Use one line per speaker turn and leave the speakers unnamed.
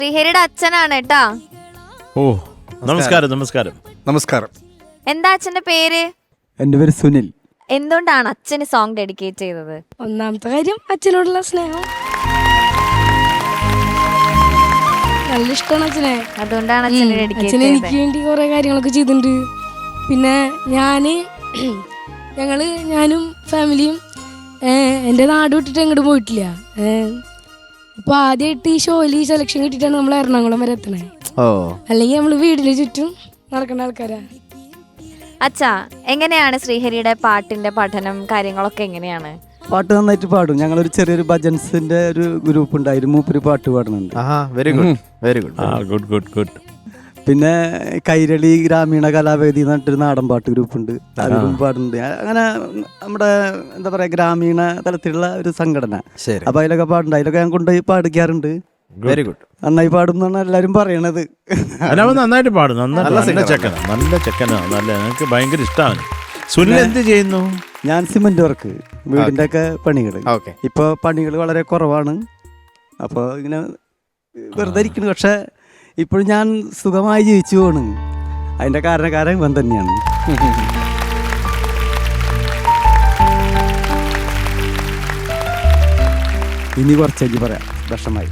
ശ്രീഹരിയുടെ അച്ഛനാണ് കേട്ടാ.
ഓ നമസ്കാരം. നമസ്കാരം.
നമസ്കാരം.
എന്താ അച്ഛന്റെ പേര്?
എൻ്റെ പേര് സുനിൽ.
എന്തുകൊണ്ടാണ് അച്ഛന് സോങ് ഡെഡിക്കേറ്റ് ചെയ്തത്?
ഒന്നാമത്തെ കാര്യം അച്ഛനോടുള്ള സ്നേഹം, നല്ല ഇഷ്ടമാണ് അച്ഛനെ.
അതുകൊണ്ടാണ് അച്ഛന് ഡെഡിക്കേറ്റ്
അച്ഛൻ എനിക്ക്
ചെയ്തത്.
വേണ്ടി കുറെ കാര്യങ്ങളൊക്കെ ചെയ്തിട്ടുണ്ട്. പിന്നെ ഞാനും ഫാമിലിയും എൻ്റെ നാട് വിട്ടിട്ട് എങ്ങോട്ട് പോയിട്ടില്ല. ഇപ്പൊ ആദ്യമായിട്ട് ഈ ഷോയിൽ സെലക്ഷൻ കിട്ടിയിട്ടാണ് നമ്മൾ എറണാകുളം വരെ എത്തണേ. അല്ലെങ്കിൽ നമ്മൾ വീടിന് ചുറ്റും നടക്കേണ്ട ആൾക്കാരാ.
അച്ഛാ, എങ്ങനെയാണ് ശ്രീഹരിയുടെ പാട്ടിന്റെ പഠനം കാര്യങ്ങളൊക്കെ എങ്ങനെയാണ്?
പാട്ട് നന്നായിട്ട് പാടും. ഞങ്ങളൊരു ചെറിയൊരു ഭജൻസിന്റെ ഒരു ഗ്രൂപ്പ് ഉണ്ടായിരുന്നു. മൂപ്പര് പാട്ട് പാടുന്നുണ്ട്.
Very good, very good.
Good good good.
പിന്നെ കൈരളി ഗ്രാമീണ കലാവേദി എന്ന് പറഞ്ഞിട്ടൊരു നാടൻ പാട്ട് ഗ്രൂപ്പ് ഉണ്ട്, അതിലും പാടുന്നുണ്ട്. അങ്ങനെ നമ്മുടെ എന്താ പറയാ ഗ്രാമീണ തലത്തിലുള്ള ഒരു സംഘടന. അപ്പൊ അതിലൊക്കെ പാടുന്നുണ്ട്. അതിലൊക്കെ ഞാൻ കൊണ്ടുപോയി പാടിക്കാറുണ്ട്.
Very good.
നന്നായി പാടും എന്നാണ് എല്ലാരും പറയണത്.
അവൻ നന്നായിട്ട് പാടും. നല്ല ചെക്കനാ, നല്ല ചെക്കനാ, നല്ല എനിക്ക് ഭയങ്കര ഇഷ്ടമാണ്. സുനിൽ എന്ത് ചെയ്യുന്നു?
ഞാൻ സിമന്റ് വർക്ക്, വീടിന്റെ ഒക്കെ പണികൾ. ഇപ്പൊ പണികൾ വളരെ കുറവാണ്. അപ്പോൾ ഇങ്ങനെ വെറുതെ ഇരിക്കുന്നു. പക്ഷെ ഇപ്പോഴും ഞാൻ സുഖമായി ജീവിച്ചു പോണ്. അതിന്റെ കാരണക്കാരൻ ഇവൻ തന്നെയാണ്. ഇനി കുറച്ചേക്ക് പറയാം. വിഷമായി